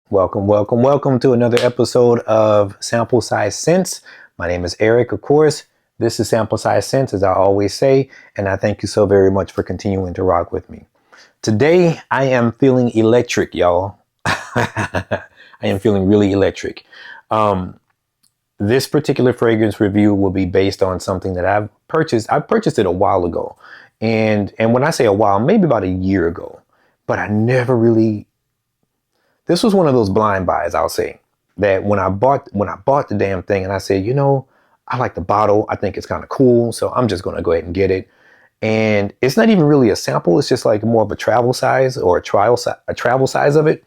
Welcome to another episode of Sample Size Sense. My name is Eric, of course. This is Sample Size Sense, as I always say, and I thank you so very much for continuing to rock with me. Today, I am feeling electric, y'all. I am feeling really electric. This particular fragrance review will be based on something that I've purchased. I purchased it a while ago, and when I say a while, maybe about a year ago, but I never really. This was one of those blind buys, I'll say, that when I bought the damn thing and I said, I like the bottle. I think it's kind of cool. So I'm just going to go ahead and get it. And it's not even really a sample. It's just like more of a travel size or a travel size of it.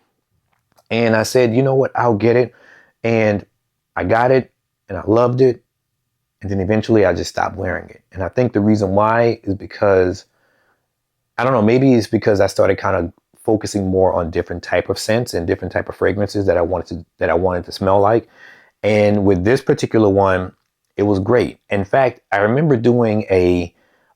And I said, you know what? I'll get it. And I got it and I loved it. And then eventually I just stopped wearing it. And I think the reason why is because, I don't know, maybe it's because I started kind of focusing more on different type of scents and different type of fragrances that I wanted to smell like. And with this particular one, it was great. In fact, I remember doing a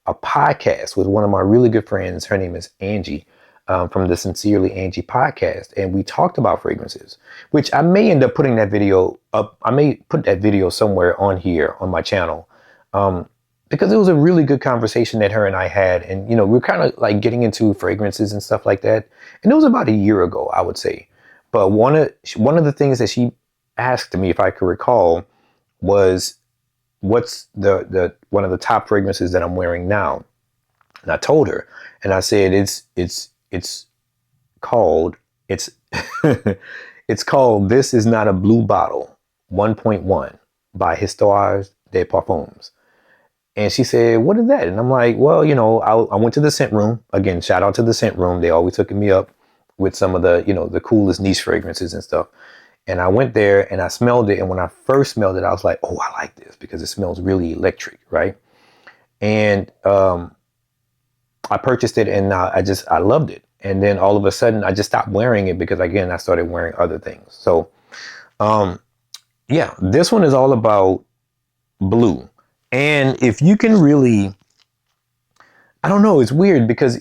podcast with one of my really good friends. Her name is Angie, from the Sincerely Angie podcast. And we talked about fragrances, which I may end up putting that video up. I may put that video somewhere on here on my channel. Because it was a really good conversation that her and I had. And, we're kind of like getting into fragrances and stuff like that. And it was about a year ago, I would say. But one of the things that she asked me, if I could recall, was what's the one of the top fragrances that I'm wearing now. And I told her, and I said, it's called, it's, it's called This Is Not a Blue Bottle 1.1 by Histoires de Parfums. And she said, what is that? And I'm like, well, I went to the scent room. Again, shout out to the scent room. They always hooking me up with some of the, the coolest niche fragrances and stuff. And I went there and I smelled it. And when I first smelled it, I was like, oh, I like this because it smells really electric, right? And I purchased it and I loved it. And then all of a sudden, I just stopped wearing it because, again, I started wearing other things. So, yeah, this one is all about blue. And if you can really, I don't know, it's weird because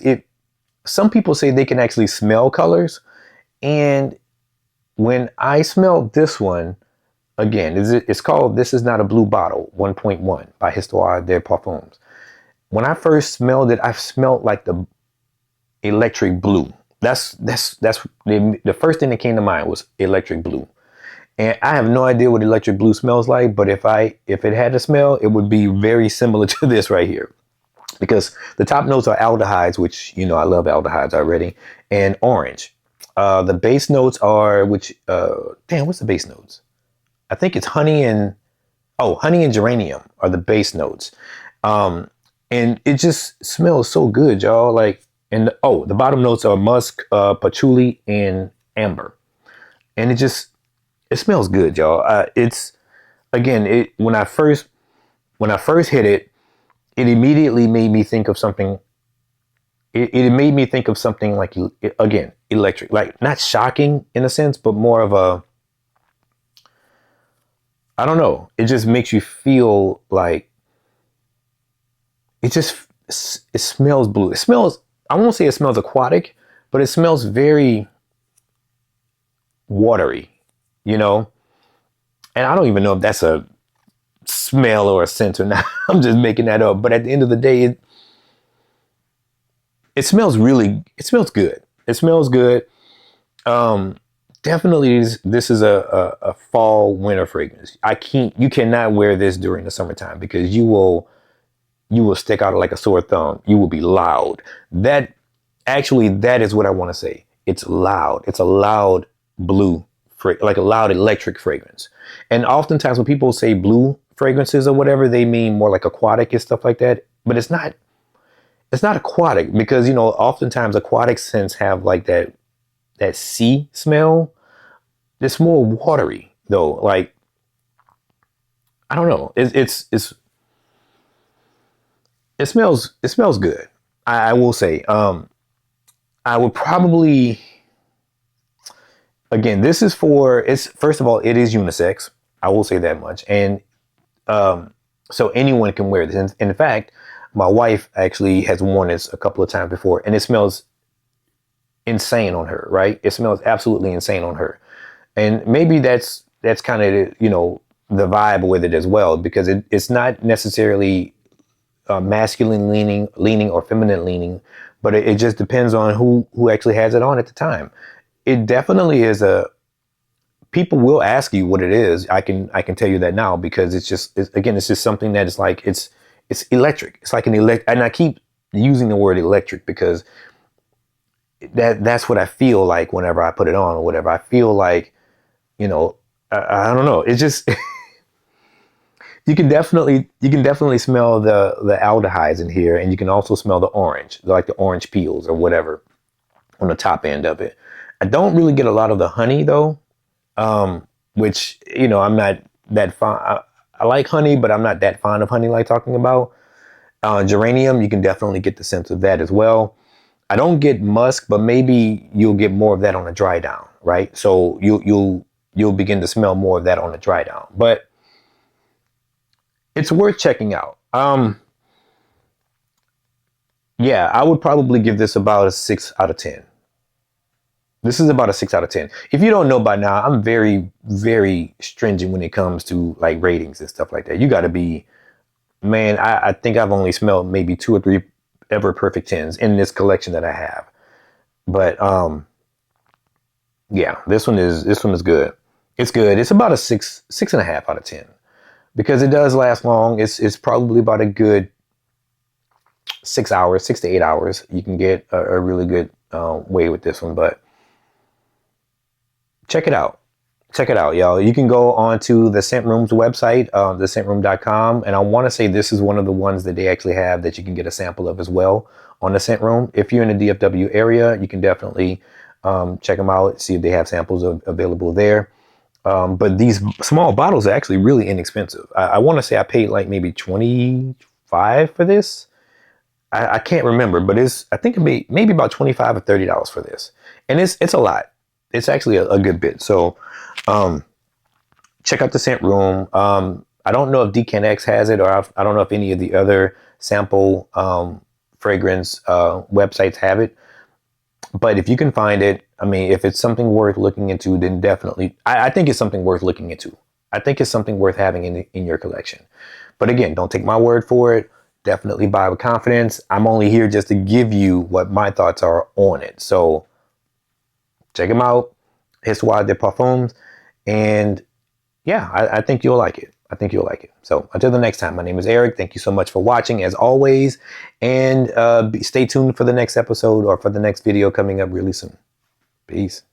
some people say they can actually smell colors. And when I smelled this one, again, it's called This Is Not a Blue Bottle 1.1 by Histoires de Parfums. When I first smelled it, I smelled like the electric blue. That's the first thing that came to mind was electric blue. And I have no idea what electric blue smells like, but if it had a smell, it would be very similar to this right here. Because the top notes are aldehydes, which, I love aldehydes already, and orange. The base notes are, what's the base notes? I think it's honey and geranium are the base notes. And it just smells so good, y'all. The bottom notes are musk, patchouli, and amber. And it smells good, y'all. When I first hit it, it immediately made me think of something. It made me think of something like, again, electric, like not shocking in a sense, but more of a, I don't know. It just makes you feel like it smells blue. It smells, I won't say it smells aquatic, but it smells very watery. And I don't even know if that's a smell or a scent or not. I'm just making that up. But at the end of the day, it smells good. It smells good. Definitely this is a fall winter fragrance. You cannot wear this during the summertime because you will stick out like a sore thumb. You will be loud. That is what I want to say. It's loud. It's a loud blue, like a loud electric fragrance. And oftentimes when people say blue fragrances or whatever, they mean more like aquatic and stuff like that. But it's not aquatic because, oftentimes aquatic scents have like that sea smell. It's more watery though. Like, I don't know. It smells good. I will say, I would probably, again, first of all, it is unisex. I will say that much. And so anyone can wear this. In fact, my wife actually has worn this a couple of times before, and it smells insane on her, right? It smells absolutely insane on her. And maybe that's kind of, you know, the vibe with it as well, because it's not necessarily masculine leaning or feminine leaning, but it just depends on who actually has it on at the time. It definitely is a, people will ask you what it is. I can tell you that now, because again, it's just something that is like, it's electric. It's like an elect, and I keep using the word electric because that's what I feel like whenever I put it on or whatever. I feel like, you know, I don't know. It's just you can definitely smell the aldehydes in here, and you can also smell the orange, like the orange peels or whatever on the top end of it. I don't really get a lot of the honey though, which, you know, I'm not that fond. I like honey, but I'm not that fond of honey like talking about. Geranium, you can definitely get the sense of that as well. I don't get musk, but maybe you'll get more of that on a dry down, right? So you'll begin to smell more of that on a dry down. But it's worth checking out. Yeah, I would probably give this about a 6 out of 10. This is about a 6 out of 10. If you don't know by now, I'm very, very stringent when it comes to like ratings and stuff like that. You got to be, man, I think I've only smelled maybe 2 or 3 ever perfect tens in this collection that I have. But yeah, this one is good. It's good. It's about a 6.5 out of 10, because it does last long. It's probably about a good 6 hours, 6 to 8 hours. You can get a really good way with this one, but check it out. Check it out, y'all. You can go on to the Scent Room's website, thescentroom.com. And I want to say this is one of the ones that they actually have that you can get a sample of as well on the Scent Room. If you're in the DFW area, you can definitely check them out, see if they have samples available there. But these small bottles are actually really inexpensive. I want to say I paid like maybe 25 for this. I can't remember, but I think it maybe about $25 or $30 for this. And it's a lot. It's actually a good bit. So check out the Scent Room. I don't know if DKNX has it, or I don't know if any of the other sample fragrance websites have it. But if you can find it, I mean, if it's something worth looking into, then definitely, I think it's something worth looking into. I think it's something worth having in your collection. But again, don't take my word for it. Definitely buy with confidence. I'm only here just to give you what my thoughts are on it. So check them out. Histoires de Parfums. And yeah, I think you'll like it. I think you'll like it. So until the next time, my name is Eric. Thank you so much for watching, as always. And stay tuned for the next episode or for the next video coming up really soon. Peace.